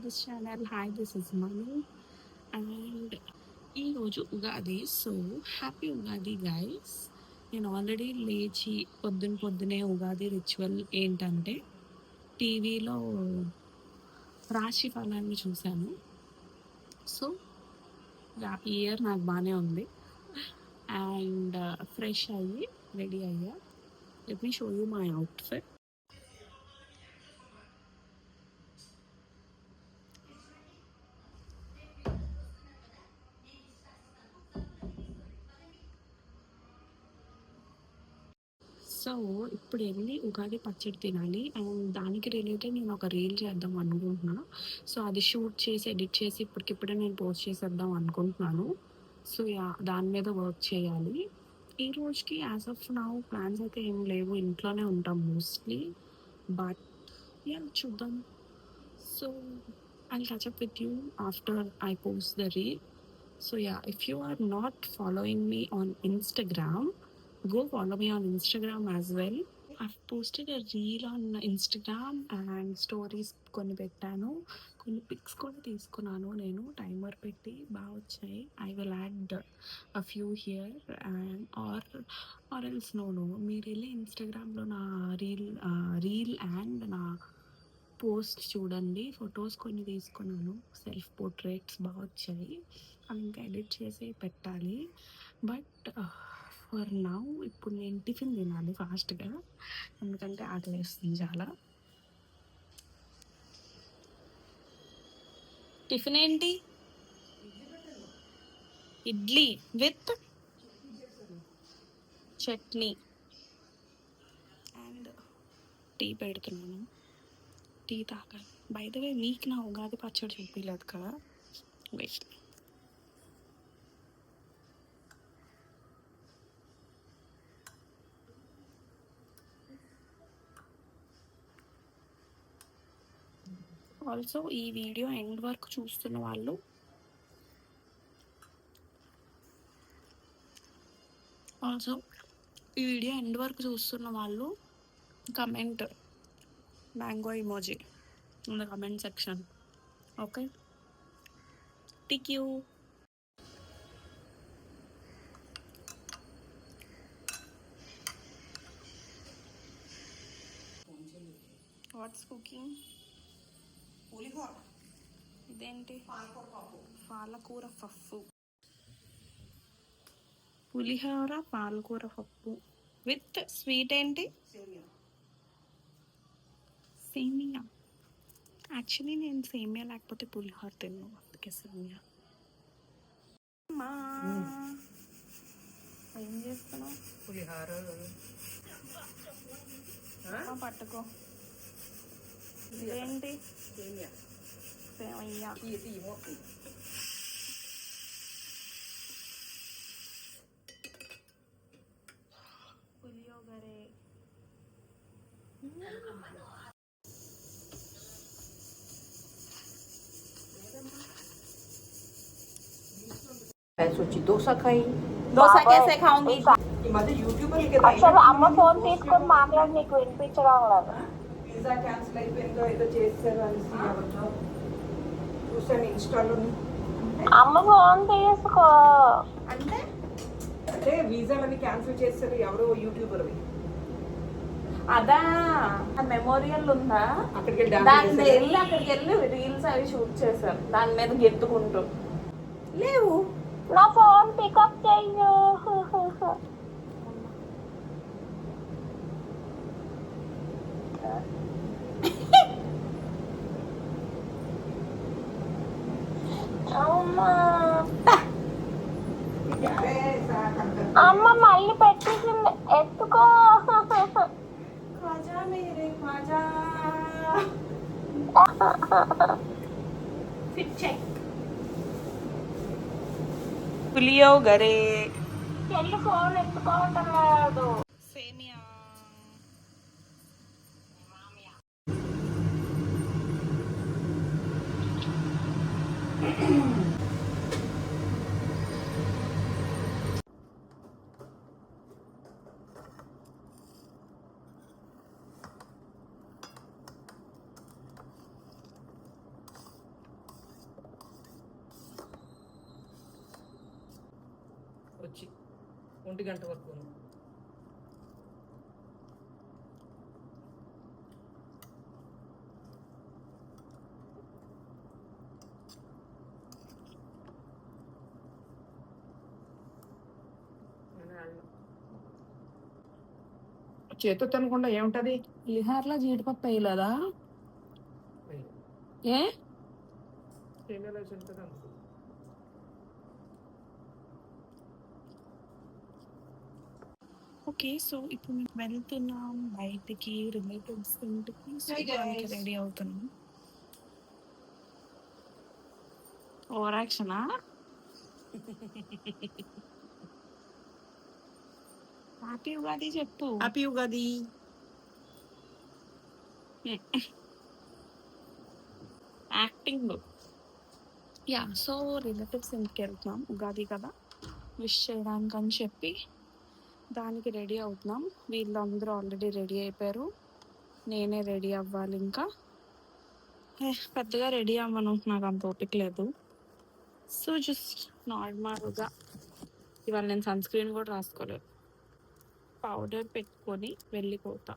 This channel. Hi, this is Manu. And ఈరోజు Ugadi. So happy Ugadi guys. నేను already లేచి పొద్దున్నే ఉగాది రిచువల్ ఏంటంటే టీవీలో రాశి ఫలాన్ని చూశాను. సో ఈ ఇయర్ నాకు బాగానే ఉంది. అండ్ ఫ్రెష్ అయ్యి రెడీ అయ్యా. Let me show you my outfit. So ఇప్పుడు వెళ్ళి ఉగాది పచ్చడి తినాలి. అండ్ దానికి రిలేటెడ్ నేను ఒక రీల్ చేద్దాం అనుకుంటున్నాను. సో అది షూట్ చేసి ఎడిట్ చేసి ఇప్పటికిప్పుడే నేను పోస్ట్ చేసేద్దాం అనుకుంటున్నాను. సో దాని మీద వర్క్ చేయాలి. ఈ రోజుకి యాజ్ ఆఫ్ నౌ ప్లాన్స్ అయితే ఏం లేవు, ఇంట్లోనే ఉంటాం మోస్ట్లీ. బట్ చూద్దాం. So I catch up with you after I post the reel. So if you are not following me on Instagram, go follow me on Instagram as well. I've posted a reel on Instagram and stories కొన్ని పెట్టాను, కొన్ని pics కూడా తీసుకున్నాను. నేను timer పెట్టి బాగా వచ్చాయి. I will add a few here and or else no మీరు వెళ్ళి ఇన్స్టాగ్రామ్లో నా రీల్ అండ్ నా పోస్ట్ చూడండి. ఫొటోస్ కొన్ని తీసుకున్నాను, సెల్ఫ్ పోర్ట్రేట్స్ బాగా వచ్చాయి. అవి ఇంకా ఎడిట్ చేసి పెట్టాలి. బట్ ఫర్ నౌ ఇప్పుడు నేను టిఫిన్ తినాలి ఫాస్ట్గా, ఎందుకంటే ఆకలి వేస్తుంది చాలా. టిఫిన్ ఏంటి? Idli with chutney and tea పెడుతున్నాను. టీ తాగాలి. బై ద వే మీకు నా ఉగాది పచ్చడి చూపించలేదు కదా, వేస్ట్. ఆల్సో ఈ వీడియో ఎండ్ వరకు చూస్తున్న వాళ్ళు comment mango emoji in the comment section. Okay, thank you. What's cooking? Pulihora. ఇదేంటి? పాలకూర పప్పు. పులిహోర పాలకూర పప్పు విత్ స్వీట్ ఏంటి? సేమియా. యాక్చువల్లీ నేను సేమియా లేకపోతే పులిహోర తిన్నాను, అందుకే సేమియా. ఏం చేస్తున్నావు? పులిహోర పట్టుకో. ఇదేంటి? సేమియా. సేమియా. పులియోగరే. मैं सोची डोसा खाई. डोसा कैसे खाऊंगी? ఈ మధ్య యూట్యూబర్ కదా, అసలు అమ్మ ఫోన్ తీసుకొని మాట్లాడి నీకు వినిపించడం లేదు. పిజ్జా క్యాన్సిల్ అయిపోయిందో ఏదో చేస్తారు అనేసి ఎవరితో చూసాను ఇన్స్టాలో. అమ్మ ఫోన్ తీసుకో. అంటే అంటే వీసాలని క్యాన్సిల్ చేస్తారు ఎవరో యూట్యూబర్. అదా మెమోరియల్ ఉందా? అక్కడికి అక్కడికి వెళ్ళి రీల్స్ అవి షూట్ చేశారు, దాని మీద గెత్తుకుంటూ. లేవు. నా ఫోన్ పికప్ చెయ్యు. అమ్మ మళ్ళీ పెట్టేసింది, ఎత్తుకో. పులియోగరే. చెల్లి ఫోన్ ఎత్తుకోవటం లేదు. సేమియా. వచ్చి 1 గంట వరకు. చేతితో తినకుండా ఏముంటది? పులిహోరలో జీడిపప్పు వేయలేదా? ఏ సేమియాలో వేసి ఉంటుంది అందుకు. ఓకే. సో ఇప్పుడు మేము వెళ్తున్నాం బయటికి రిలేటివ్స్ ఇంటికి. సో Hi దానికి guys. రెడీ అవుతున్నాం. ఓవర్ యాక్షనా? హ్యాపీ ఉగాది చెప్పు. Happy Ugadi. Acting. Yeah so relatives ఇంటికి వెళ్తున్నాం ఉగాది కదా విష్ చేయడానికి అని చెప్పి దానికి రెడీ అవుతున్నాం. వీళ్ళందరూ ఆల్రెడీ రెడీ అయిపోయారు. నేనే రెడీ అవ్వాలి ఇంకా. పెద్దగా రెడీ అవ్వను, నాకు అంత ఓపిక లేదు. సో జస్ట్ నార్మల్గా ఇవాళ నేను సన్ స్క్రీన్ కూడా రాసుకోలేదు, పౌడర్ పెట్టుకొని వెళ్ళిపోతా.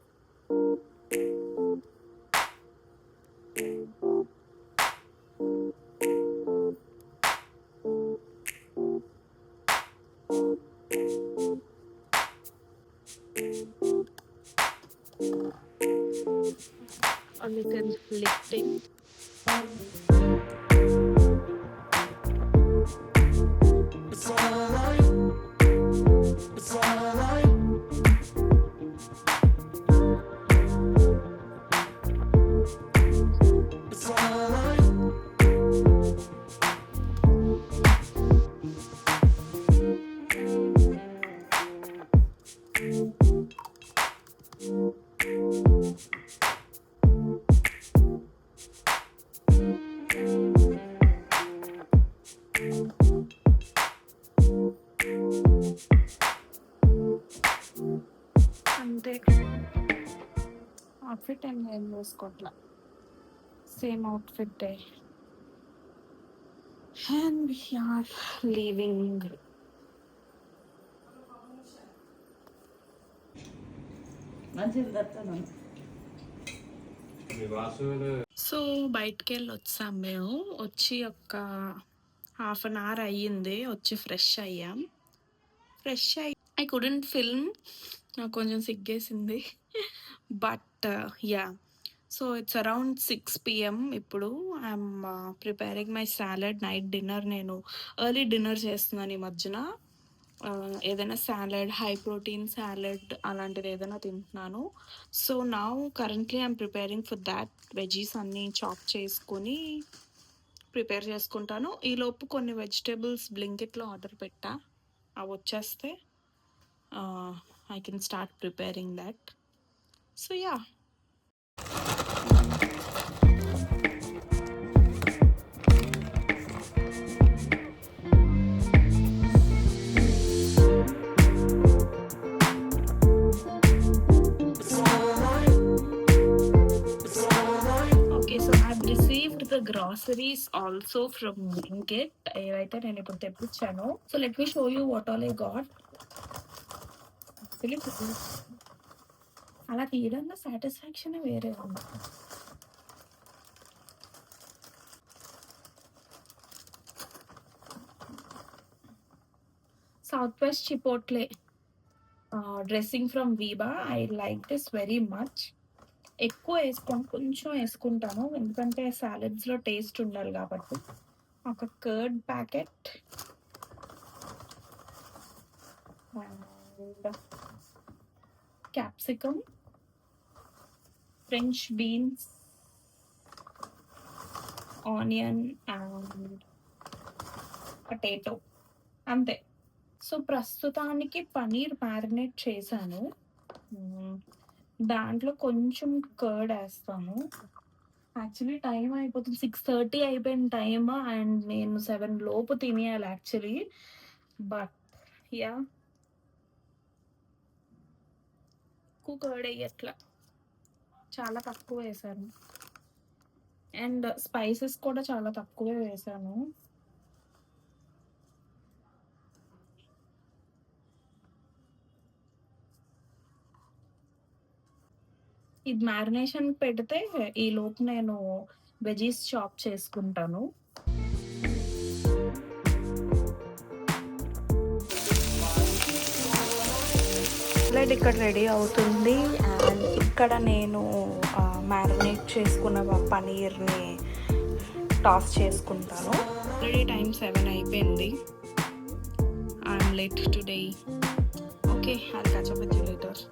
A little lifting. అంతే, అవుట్ఫిట్ ఏం వేసుకోవట్లా, same outfit. And we are leaving. So బయటికి వెళ్ళి వచ్చాం మేము. వచ్చి ఒక హాఫ్ అన్ అవర్ అయ్యింది. వచ్చి ఫ్రెష్ అయ్యాం. ఐ కుడెంట్ ఫిల్మ్, నాకు కొంచెం సిగ్గేసింది. But yeah, so it's around 6 PM ఇప్పుడు. I'm preparing my salad, night dinner. నేను ఎర్లీ డిన్నర్ చేస్తున్నాను ఈ మధ్యన. ఏదైనా సాలడ్, హై ప్రోటీన్ సాలడ్ అలాంటిది ఏదైనా తింటున్నాను. So now currently I'm preparing for that. Veggies అన్నీ చాప్ చేసుకొని ప్రిపేర్ చేసుకుంటాను. ఈలోపు కొన్ని వెజిటేబుల్స్ బ్లింకిట్లో ఆర్డర్ పెట్టా, అవి వచ్చేస్తే I can start preparing that. So yeah. Okay, so I've received the groceries also from Blinkit. ఏవైతే నేను ఇప్పుడు తెప్పించాను. So let me show you what all I got. అలా తీయడంలో సాటిస్ఫాక్షన్ వేరే ఉంది. South west chipotle dressing from Veeba. I like this very much. ఎక్కువ వేసుకోను, కొంచెం వేసుకుంటాను ఎందుకంటే సాలడ్స్లో టేస్ట్ ఉండాలి కాబట్టి. ఒక curd packet and capsicum, French beans, onion and potato, అంతే. సో ప్రస్తుతానికి పనీర్ మ్యారినేట్ చేశాను. దాంట్లో కొంచెం కర్డ్ వేస్తాను. యాక్చువల్లీ టైం అయిపోతుంది, 6:30 అయిపోయిన టైమ్, అండ్ నేను 7 లోపు తినేయాలి యాక్చువల్లీ. బట్ యా, ఎక్కువ కర్డ్ వేయట్లా, చాలా తక్కువ వేసాను. అండ్ స్పైసెస్ కూడా చాలా తక్కువే వేసాను. ఇది మ్యారినేషన్ పెడితే ఈలోపు నేను వెజీస్ చాప్ చేసుకుంటాను. ఆమ్లెట్ ఇక్కడ రెడీ అవుతుంది. అండ్ ఇక్కడ నేను మ్యారినేట్ చేసుకున్న పనీర్ని టాస్ చేసుకుంటాను. ఆల్రెడీ టైం 7 అయిపోయింది. I'm late today. Okay, I'll catch up with you later.